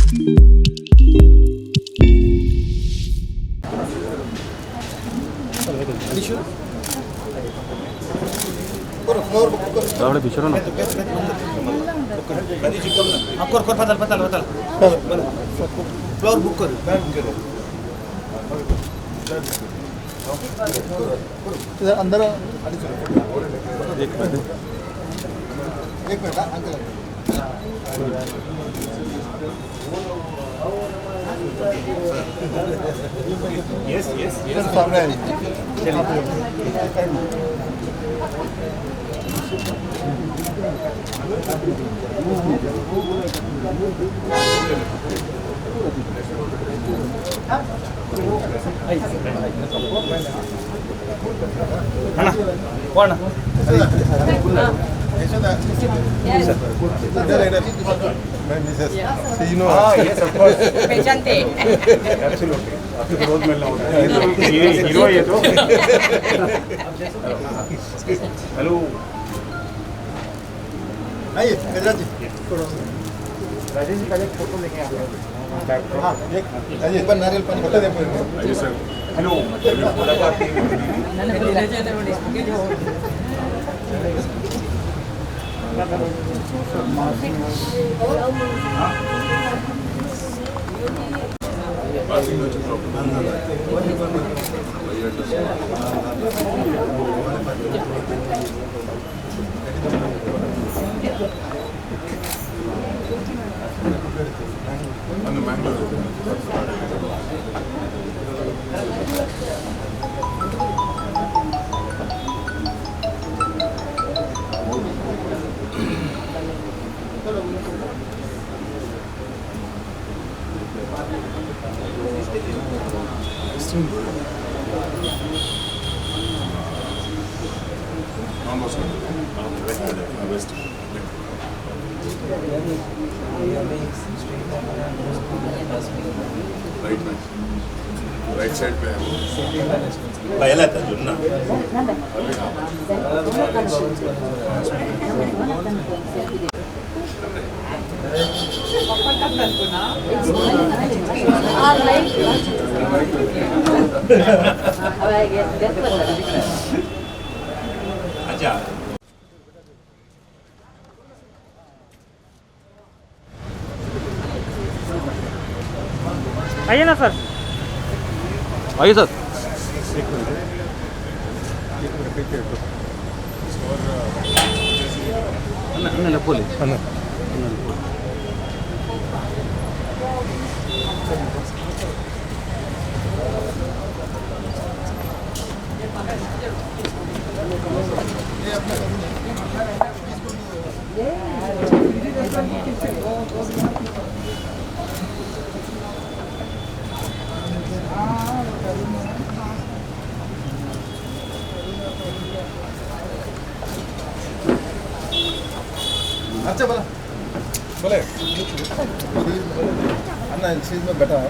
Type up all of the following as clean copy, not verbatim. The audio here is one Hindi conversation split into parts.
आपल्या पिक्चर ना फ्लोर बुक कर अंदर एक minute uncle yes yes yes सामने कौन पहचानते रोज मिलना होता है ये हीरो है ये तो हेलो आइए गजराज जी राजेश जी का एक फोटो लेके आए हाँ एक बार नारियल पानी बता दे आइए सर हेलो राइट साइड पे है पहला था जो ना अच्छा आइए ना सर आइए सर बोले अच्छा बोला बोले अन्ना चीज में बैठा है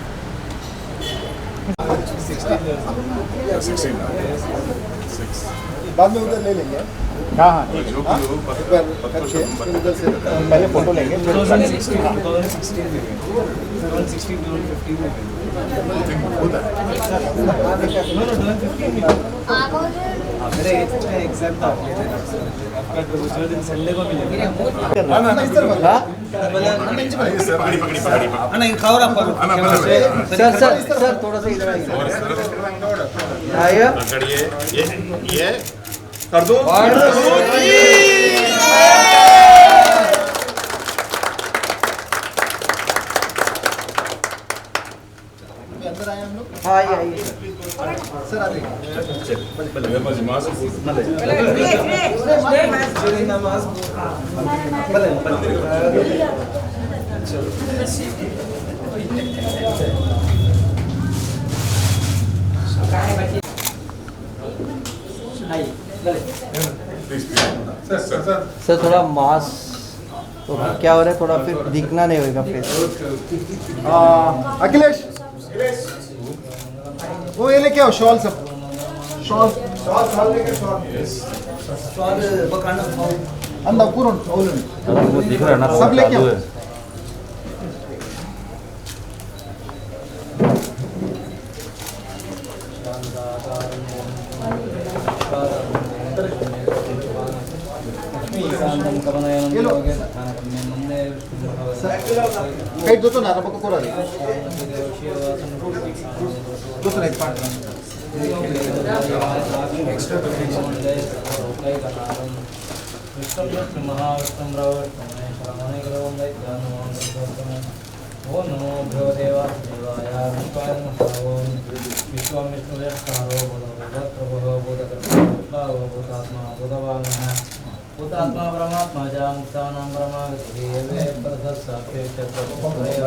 16 बाद में उधर ले लेंगे हाँ हाँ एक बार करके फिर उधर से पहले फोटो लेंगे 2016 एग्जाम था आपका दिन संडे को मिलेगा सर थोड़ा सा इधर आइए ये कर दो अंदर आए हम लोग हाँ आइए सर आ जाइए नमाज सर थोड़ा मास्क तो क्या हो रहा है, थोड़ा फिर दिखना नहीं होगा फेस। अखिलेश वो ये लेके आओ शॉल सब शॉल शॉल शॉल लेके शॉल शॉल बकाना अंदर पूर्ण वो दिख रहा है ना सब लेके आओ कहीं दो तो ना रबको कोरा दूसरा एक पार्ट ओम नमो भगवते वासुदेवाय विष्णुपाय नमः ओम विश्वामित्रदेवतारो भगवतो भूतात्मा भूतवानः भूतात्मा परमात्मा च मुक्तानां परमागतिः एवे परतस्साक्षेत्तत्वरेव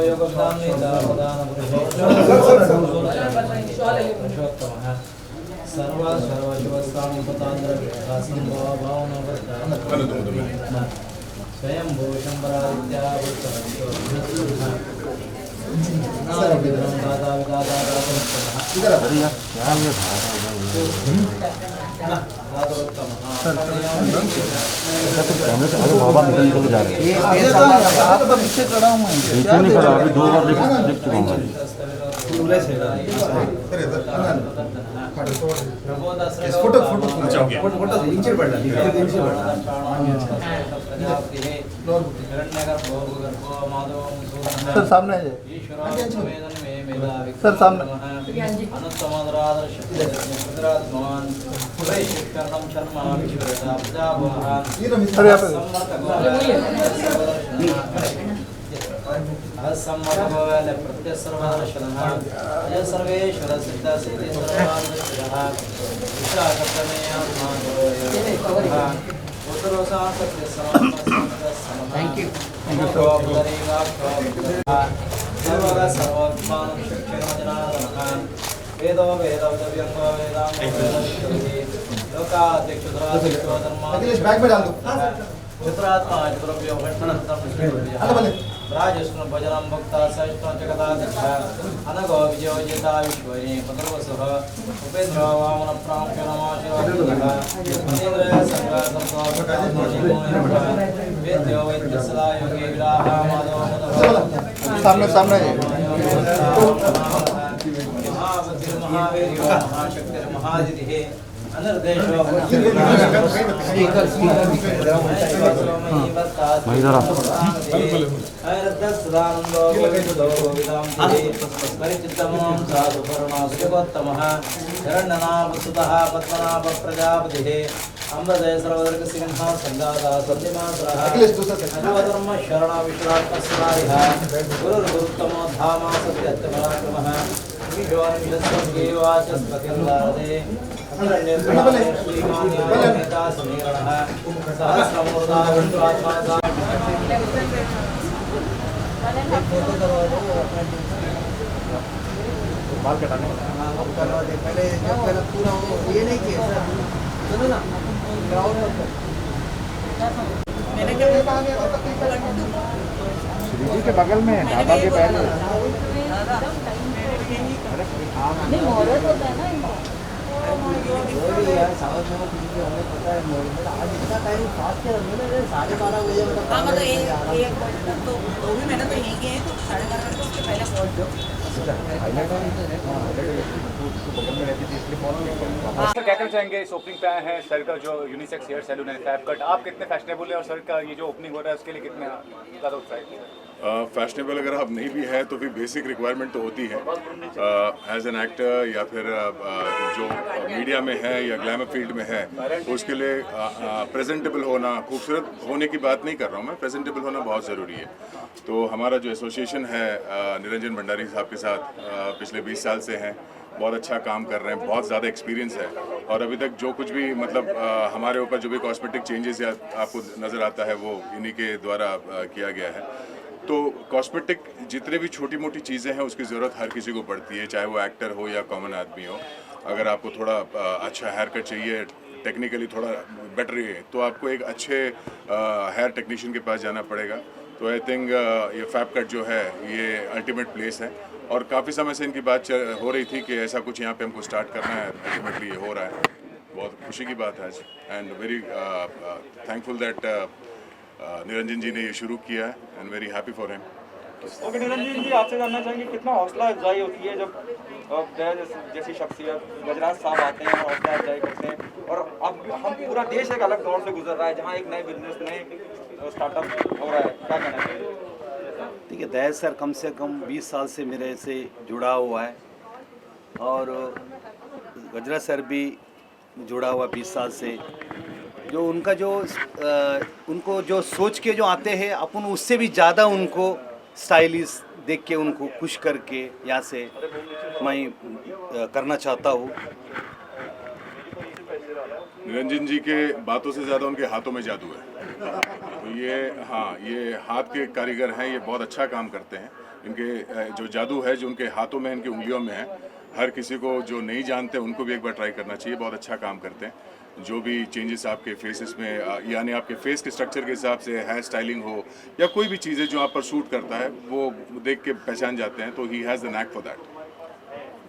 योगदानपुरुषोत्तमः सर्वशिवस्वामिपतान्द्रभावनवृत्ता स्वयं भूषं बाबा निकल निकल जा रहे हैं। आपका पीछे खड़ा हूँ मैं पीछे नहीं खड़ा, अभी 2 बार लिख चुका हूँ। फोटो फोटो अच्छा नीचे पड़ा सर सामने सर सामने अरे यहाँ Thank you. अखिलेश बैग में डाल दो राजस्व भजनम भक्ता सहिष्णु जगदाध्यक्ष अनगो विजयोजिता विश्वरी पत्रवसुः उपेन्द्र वामन प्रांख्य नमाशिवः संघ वेद्यो वैद्य सदा योगी विराह माधव सामने सामने महाबुद्धिर् महावीर्यो महाशक्तिर् महाजितिः अनर्देशो हिरण्यनाभसुतः पद्मनाभ प्रजापतिः अम्बदय सर्वदर्गसिंह संगाता सत्यमासुरः सर्वधर्म शरण विश्रात्मस्वारिः गुरुर्गुरुत्तमो धामा सत्यत्तपराक्रमः विश्वामिशस्वकीवाचस्पतिर्लारदे श्रीमान्याता समीरणः सहस्रमूर्धा विश्वात्मा बाल कटाने करवा दे पहले जब पहले पूरा ये नहीं किया सुनो ना ग्राउंड श्री के बगल में ढाबा के पहले नहीं मुहूर्त होता है ना इनका जो भी यार साउथ में कुछ भी हमें पता है मुहूर्त आज इतना टाइम फास्ट किया हमने 12:30 बजे हाँ मतलब एक तो भी मैंने तो यहीं गए तो 12:30 बजे उसके पहले पहुँच जाओ सर क्या कहना चाहेंगे इस ओपनिंग पे आए हैं सर का जो यूनिसेक्स हेयर सैलून है फैब कट आप कितने फैशनेबल है और सर का ये जो ओपनिंग हो रहा है उसके लिए कितने ज़्यादा उत्साहित है फैशनेबल अगर आप नहीं भी है तो भी बेसिक रिक्वायरमेंट तो होती है एज एन एक्टर या फिर जो मीडिया में है या ग्लैमर फील्ड में है तो उसके लिए प्रेजेंटेबल होना, खूबसूरत होने की बात नहीं कर रहा हूँ मैं, प्रेजेंटेबल होना बहुत ज़रूरी है। तो हमारा जो एसोसिएशन है निरंजन भंडारी साहब के साथ पिछले 20 साल से हैं, बहुत अच्छा काम कर रहे हैं, बहुत ज़्यादा एक्सपीरियंस है और अभी तक जो कुछ भी मतलब हमारे ऊपर जो भी कॉस्मेटिक चेंजेस आपको नज़र आता है वो इन्हीं के द्वारा किया गया है। तो कॉस्मेटिक जितने भी छोटी मोटी चीज़ें हैं उसकी ज़रूरत हर किसी को पड़ती है, चाहे वो एक्टर हो या कॉमन आदमी हो। अगर आपको थोड़ा अच्छा हेयर कट चाहिए, टेक्निकली थोड़ा बेटर है, तो आपको एक अच्छे हेयर टेक्नीशियन के पास जाना पड़ेगा। तो आई थिंक ये फैब कट जो है ये अल्टीमेट प्लेस है और काफ़ी समय से इनकी बात हो रही थी कि ऐसा कुछ यहाँ पे हमको स्टार्ट करना है, अल्टीमेटली ये हो रहा है। बहुत खुशी की बात है आज and very thankful that Niranjan ji ने ये शुरू किया है and very happy for him. तो ओके निरंजन जी, आपसे जानना चाहेंगे कितना हौसला अफजाई होती है जब दया जैसी शख्सियत गजराज साहब आते हैं, हौसला अफजाई करते हैं, और अब हम पूरा देश एक अलग दौर से गुजर रहा है जहाँ एक नए बिजनेस नए स्टार्टअप हो रहा है, क्या कहना चाहिए? देखिए दयाल सर कम से कम 20 साल से मेरे से जुड़ा हुआ है और गजरा सर भी जुड़ा हुआ 20 साल से। जो उनका जो उनको जो सोच के जो आते हैं अपन उससे भी ज़्यादा उनको स्टाइलिश देख के उनको खुश करके यहाँ से मैं करना चाहता हूँ। निरंजन जी के बातों से ज़्यादा उनके हाथों में जादू है। तो ये हाथ के कारीगर हैं, ये बहुत अच्छा काम करते हैं। इनके जो जादू है जो उनके हाथों में, इनकी उंगलियों में है, हर किसी को जो नहीं जानते उनको भी एक बार ट्राई करना चाहिए। बहुत अच्छा काम करते हैं। जो भी चेंजेस आपके फेसेस में यानी आपके फेस के स्ट्रक्चर के हिसाब से हेयर स्टाइलिंग हो या कोई भी चीज़ें जो आप पर सूट करता है वो देख के पहचान जाते हैं। तो he has the knack for that.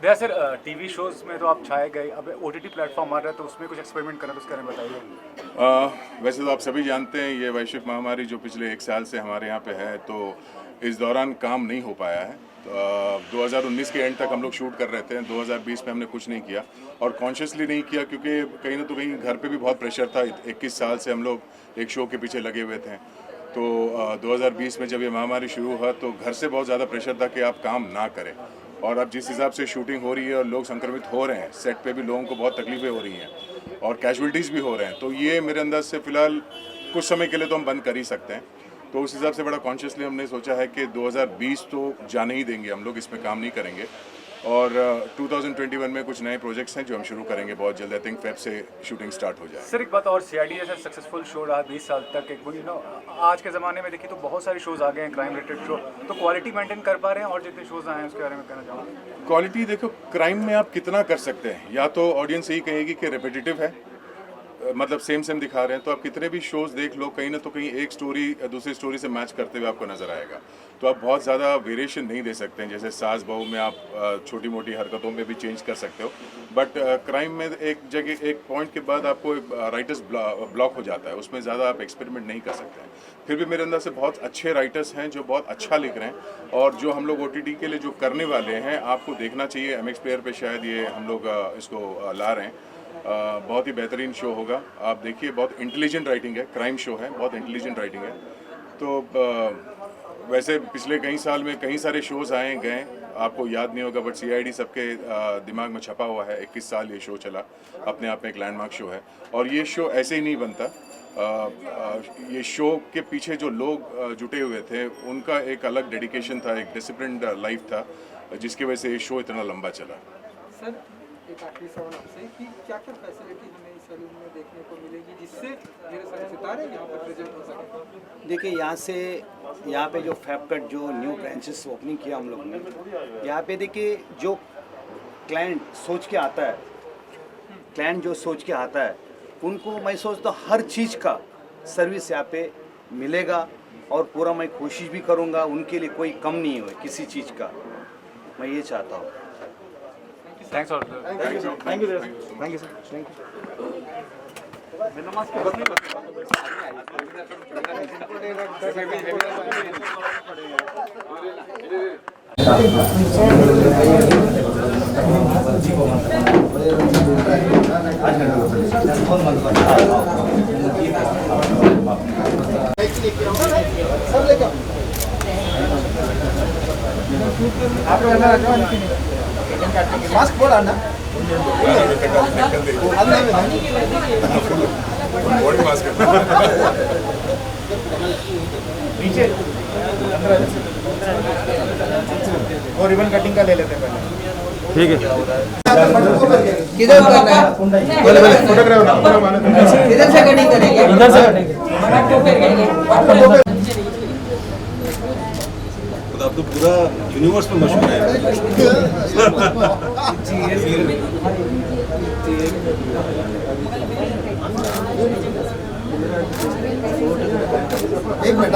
Daya sir, TV shows में तो आप छाए गए, अब OTT प्लेटफॉर्म आ रहा है तो उसमें कुछ एक्सपेरिमेंट करना, तो उसके बारे में बताइए। वैसे तो आप सभी जानते हैं ये वैश्विक महामारी जो पिछले 1 साल से हमारे यहाँ पे है, तो इस दौरान काम नहीं हो पाया है। 2019 के एंड तक हम लोग शूट कर रहे थे। 2020 में हमने कुछ नहीं किया और कॉन्शियसली नहीं किया क्योंकि कहीं ना तो कहीं घर पे भी बहुत प्रेशर था। 21 साल से हम लोग एक शो के पीछे लगे हुए थे। तो 2020 में जब ये महामारी शुरू हुआ तो घर से बहुत ज़्यादा प्रेशर था कि आप काम ना करें। और अब जिस हिसाब से शूटिंग हो रही है और लोग संक्रमित हो रहे हैं, सेट पे भी लोगों को बहुत तकलीफें हो रही हैं और कैजुअलिटीज़ भी हो रहे हैं, तो ये मेरे अंदाज से फ़िलहाल कुछ समय के लिए तो हम बंद कर ही सकते हैं। तो उस हिसाब से बड़ा कॉन्शियसली हमने सोचा है कि 2020 तो जाने ही देंगे हम लोग, इसमें काम नहीं करेंगे। और 2021 में कुछ नए प्रोजेक्ट्स हैं जो हम शुरू करेंगे बहुत जल्द। आई थिंक फेब से शूटिंग स्टार्ट हो जाए। सर एक बात और, CID जैसा सक्सेसफुल शो रहा 20 साल तक, एक आज के ज़माने में देखिए तो बहुत सारे शोज़ आ गए हैं क्राइम रिलेटेड शो, तो क्वालिटी मेंटेन कर पा रहे हैं? और जितने शोज़ आए हैं उसके बारे में कहना चाहूँगा। क्वालिटी देखो, क्राइम में आप कितना कर सकते हैं, या तो ऑडियंस यही कहेगी कि रिपीटेटिव है, मतलब सेम दिखा रहे हैं, तो आप कितने भी शोज़ देख लो कहीं ना तो कहीं एक स्टोरी दूसरी स्टोरी से मैच करते हुए आपको नज़र आएगा। तो आप बहुत ज़्यादा वेरिएशन नहीं दे सकते हैं। जैसे सास बहू में आप छोटी मोटी हरकतों में भी चेंज कर सकते हो, बट क्राइम में एक जगह एक पॉइंट के बाद आपको राइटर्स ब्लॉक हो जाता है, उसमें ज़्यादा आप एक्सपेरिमेंट नहीं कर सकते हैं। फिर भी मेरे अंदर से बहुत अच्छे राइटर्स हैं जो बहुत अच्छा लिख रहे हैं, और जो हम लोग OTT के लिए जो करने वाले हैं आपको देखना चाहिए। MX प्लेयर पे शायद ये हम लोग इसको ला रहे हैं। बहुत ही बेहतरीन शो होगा, आप देखिए। बहुत इंटेलिजेंट राइटिंग है, क्राइम शो है, बहुत इंटेलिजेंट राइटिंग है। तो वैसे पिछले कई साल में कई सारे शोज़ आए गए, आपको याद नहीं होगा, बट CID सबके दिमाग में छपा हुआ है। 21 साल ये शो चला, अपने आप में एक लैंडमार्क शो है। और ये शो ऐसे ही नहीं बनता। ये शो के पीछे जो लोग जुटे हुए थे उनका एक अलग डेडिकेशन था, एक डिसिप्लिन्ड लाइफ था, जिसकी वजह से ये शो इतना लंबा चला। सर एक आखिरी सवाल आपसे कि क्या क्या फैसिलिटी हमें इस सैलून में देखने को मिलेगी जिससे मेरे सारे सितारे यहाँ पर प्रेजेंट हो सकें? देखिए यहाँ पे जो फैब कट जो न्यू ब्रांचेस ओपनिंग किया हम लोग ने, यहाँ पे देखिए जो क्लाइंट सोच के आता है, उनको मैं सोचता हूँ हर चीज़ का सर्विस यहाँ पे मिलेगा, और पूरा मैं कोशिश भी करूँगा उनके लिए कोई कम नहीं हो किसी चीज़ का, मैं ये चाहता हूँ। थैंक्स और thank you sir, thank mask बोला ना नीचे वो रिबन कटिंग का ले लेते पहले। ठीक है, किधर करना है? किधर से कटिंग करेंगे? इधर से कटेंगे। तो आप तो पूरा यूनिवर्स में मशहूर है। एक minute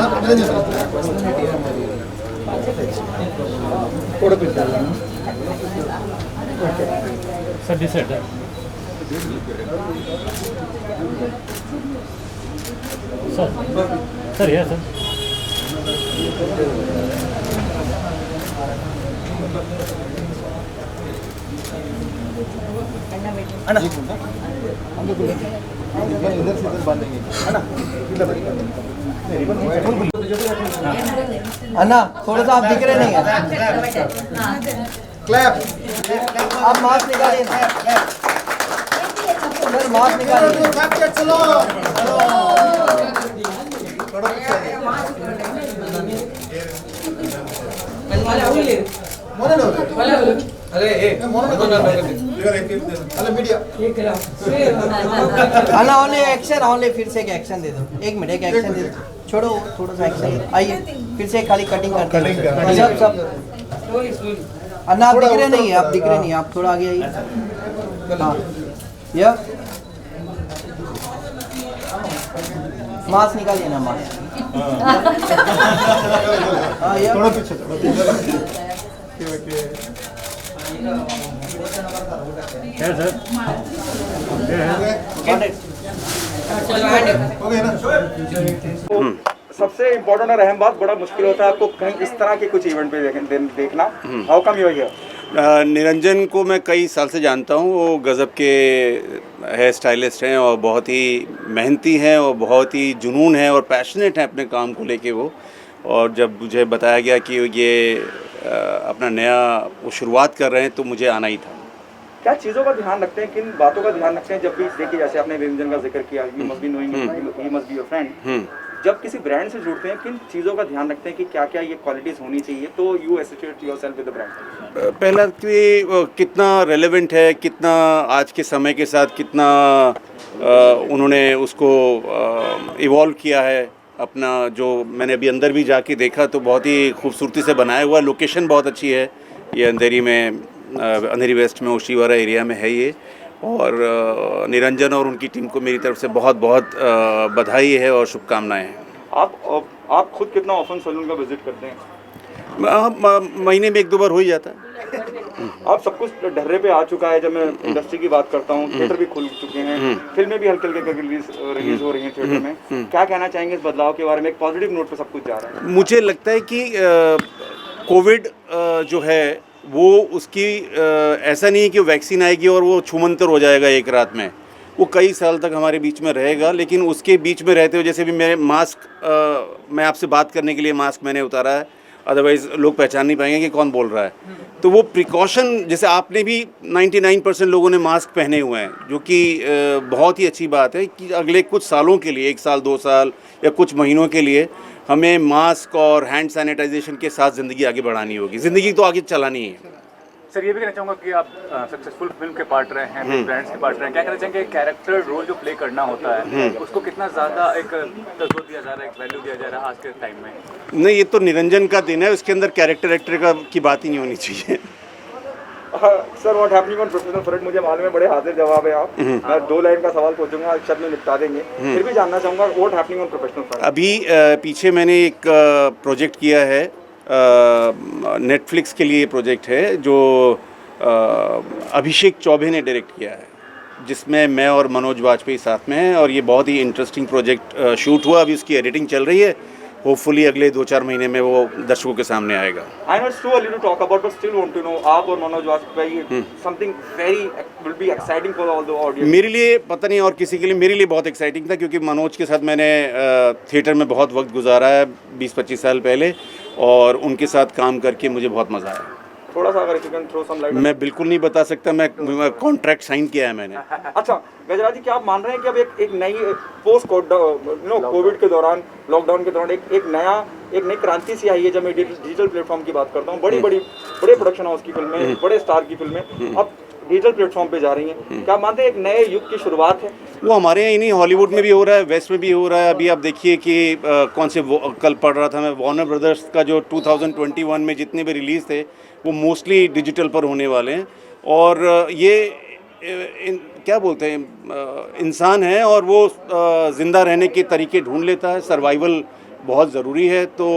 sir decide sir, sir, sir. इधर से इधर बांधेंगे है ना, इधर अन्ना थोड़ा सा आप दिख रहे नहीं है, क्लैप आप मास्क निकालिए सर, मास्क निकालिए। क्लैप के चलो मीडिया अन्ना ओनली एक्शन, ओनली फिर से एक एक्शन दे दो, एक मिनट एक एक्शन दे दो, छोड़ो थोड़ा सा एक्शन, आइए फिर से खाली कटिंग करते हैं सब सब। अन्ना आप दिख रहे नहीं है, आप दिख रहे नहीं है, आप थोड़ा आगे आइए। हाँ या मास्क निकालिए ना, मास्क हाँ या थोड़ा पीछे क्या सर? हो गया ना। सबसे इम्पोर्टेंट और अहम बात, बड़ा मुश्किल होता है आपको कहीं इस तरह के कुछ इवेंट पे देखना। How come you here? Niranjan को मैं कई साल से जानता हूँ। वो गज़ब के हेयर स्टाइलिस्ट हैं और बहुत ही मेहनती हैं और बहुत ही जुनून है और पैशनेट हैं अपने काम को लेके वो। और जब मुझे बताया गया कि ये अपना नया वो शुरुआत कर रहे हैं तो मुझे आना ही था। क्या चीज़ों का ध्यान रखते हैं, किन बातों का ध्यान रखते हैं जब भी देखिए, जैसे आपने निरंजन का जिक्र किया, you must be knowing, he must be your friend, जब किसी ब्रांड से जुड़ते हैं किन चीज़ों का ध्यान रखते हैं कि क्या क्या ये क्वालिटीज़ होनी चाहिए तो you associate yourself with the brand? पहला कि कितना रेलेवेंट है, कितना आज के समय के साथ कितना उन्होंने उसको इवॉल्व किया है अपना। जो मैंने अभी अंदर भी जाके देखा तो बहुत ही खूबसूरती से बनाया हुआ, लोकेशन बहुत अच्छी है। ये अंधेरी में, अंधेरी वेस्ट में ओशीवारा एरिया में है ये। और निरंजन और उनकी टीम को मेरी तरफ से बहुत बहुत बधाई है और शुभकामनाएं हैं। आप खुद कितना ऑफन सैलून का विजिट करते हैं? महीने में 1-2 बार हो ही जाता है। आप सब कुछ ढर्रे पे आ चुका है। जब मैं इंडस्ट्री की बात करता हूँ, थिएटर भी खुल चुके हैं, फिल्में भी हल्के हल्के रिलीज हो रही हैं थिएटर में, क्या कहना चाहेंगे इस बदलाव के बारे में? एक पॉजिटिव नोट पे सब कुछ जा रहा है। मुझे लगता है कि कोविड जो है वो उसकी ऐसा नहीं है कि वैक्सीन आएगी और वो छूमंतर हो जाएगा एक रात में। वो कई साल तक हमारे बीच में रहेगा, लेकिन उसके बीच में रहते हुए, जैसे भी मेरे मास्क, मैं आपसे बात करने के लिए मास्क मैंने उतारा है, अदरवाइज़ लोग पहचान नहीं पाएंगे कि कौन बोल रहा है। तो वो प्रिकॉशन, जैसे आपने भी 99% लोगों ने मास्क पहने हुए हैं, जो कि बहुत ही अच्छी बात है कि अगले कुछ सालों के लिए, 1 साल 2 साल या कुछ महीनों के लिए हमें मास्क और हैंड सैनिटाइजेशन के साथ ज़िंदगी आगे बढ़ानी होगी। ज़िंदगी तो आगे चलानी है। सर ये भी कहना चाहूँगा कि आप सक्सेसफुल फिल्म के पार्ट रहे हैं, ब्रांड्स के पार्ट रहे हैं, क्या कहना चाहेंगे कैरेक्टर रोल जो प्ले करना होता है उसको कितना ज़्यादा एक तवज्जो दिया जा रहा है, एक वैल्यू दिया जा रहा है आज के टाइम में? नहीं, ये तो निरंजन का दिन है, उसके अंदर कैरेक्टर एक्टर की बात ही नहीं होनी चाहिए। Sir what happening on professional front, मुझे मालूम है बड़े हाजिर जवाब है आप। मैं 2 लाइन का सवाल पूछूंगा, एक शब्द में निपटा देंगे, फिर भी जानना चाहूँगा what happening on professional front. अभी पीछे मैंने एक प्रोजेक्ट किया है, नेटफ्लिक्स के लिए प्रोजेक्ट है जो अभिषेक चौबे ने डायरेक्ट किया है, जिसमें मैं और मनोज वाजपेयी साथ में हैं। और ये बहुत ही इंटरेस्टिंग प्रोजेक्ट शूट हुआ, अभी उसकी एडिटिंग चल रही है। होपफुली अगले 2-4 महीने में वो दर्शकों के सामने आएगा। I know it's too early to talk about, but still want to know, आप और Manoj Vajpayee, something very will be exciting for all the audience. मेरे लिए पता नहीं और किसी के लिए, मेरे लिए बहुत एक्साइटिंग था, क्योंकि मनोज के साथ मैंने थिएटर में बहुत वक्त गुजारा है 20-25 साल पहले, और उनके साथ काम करके मुझे बहुत मज़ा आया। थोड़ा सा अगर you can throw some light. मैं बिल्कुल नहीं बता सकता, मैं कॉन्ट्रैक्ट साइन किया है मैंने। अच्छा गजराज जी, क्या आप मान रहे हैं कि अब एक नई पोस्ट कोविड के दौरान, लॉकडाउन के दौरान एक नई क्रांति सी आई है? जब मैं डिजिटल प्लेटफॉर्म की बात करता हूँ, बड़े प्रोडक्शन हाउस की फिल्में, बड़े स्टार की फिल्में अब डिजिटल प्लेटफॉर्म पे जा रही हैं, क्या मानते हैं एक नए युग की शुरुआत है? वो हमारे यहाँ ही नहीं, हॉलीवुड में भी हो रहा है, वेस्ट में भी हो रहा है। अभी आप देखिए कि कौन से कल पढ़ रहा था मैं, वार्नर ब्रदर्स का जो 2021 में जितने भी रिलीज़ थे वो मोस्टली डिजिटल पर होने वाले हैं। और ये क्या बोलते हैं, इंसान है और वो ज़िंदा रहने के तरीके ढूंढ लेता है। सर्वाइवल बहुत ज़रूरी है। तो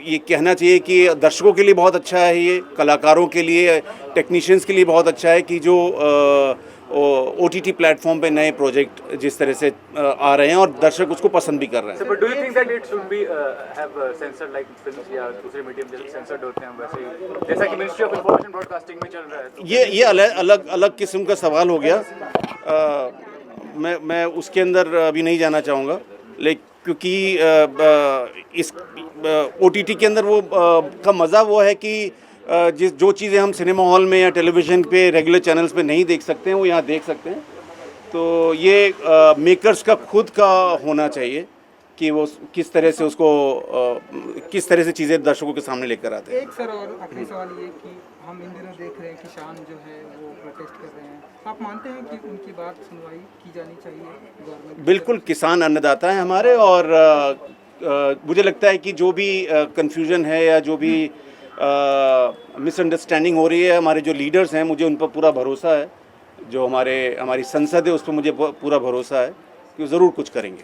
ये कहना चाहिए कि दर्शकों के लिए बहुत अच्छा है, ये कलाकारों के लिए, टेक्नीशियंस के लिए बहुत अच्छा है कि जो OTT प्लेटफॉर्म पे नए प्रोजेक्ट जिस तरह से आ रहे हैं और दर्शक उसको पसंद भी कर रहे हैं। But do you think that it should be have censored like films या दूसरे मीडियम जैसे censored होते हैं वैसे ही जैसा कि मिनिस्ट्री ऑफ इंफॉर्मेशन ब्रॉडकास्टिंग में चल रहा है तो ये अलग किस्म का सवाल हो गया। मैं उसके अंदर अभी नहीं जाना चाहूँगा, लेकिन क्योंकि इस OTT के अंदर वो का मज़ा वो है कि जो चीज़ें हम सिनेमा हॉल में या टेलीविज़न पे रेगुलर चैनल्स पे नहीं देख सकते हैं वो यहाँ देख सकते हैं। तो ये मेकर्स का खुद का होना चाहिए कि वो किस तरह से उसको किस तरह से चीज़ें दर्शकों के सामने लेकर आते हैं। एक सर और आखिरी सवाल ये कि हम इन दिनों देख रहे हैं कि शान जो है वो प्रोटेस्ट कर रहे हैं, आप मानते हैं कि उनकी बात सुनवाई की जानी चाहिए गवर्नमेंट? बिल्कुल, किसान अन्नदाता है हमारे और मुझे लगता है कि जो भी कन्फ्यूजन है या जो भी मिसअंडरस्टैंडिंग हो रही है, हमारे जो लीडर्स हैं मुझे उन पर पूरा भरोसा है, जो हमारी संसद है उस पर मुझे पूरा भरोसा है कि वो ज़रूर कुछ करेंगे।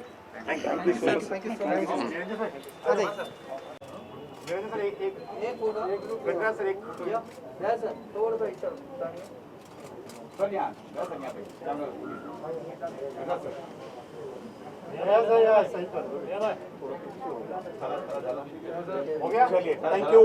हो गया? Thank you.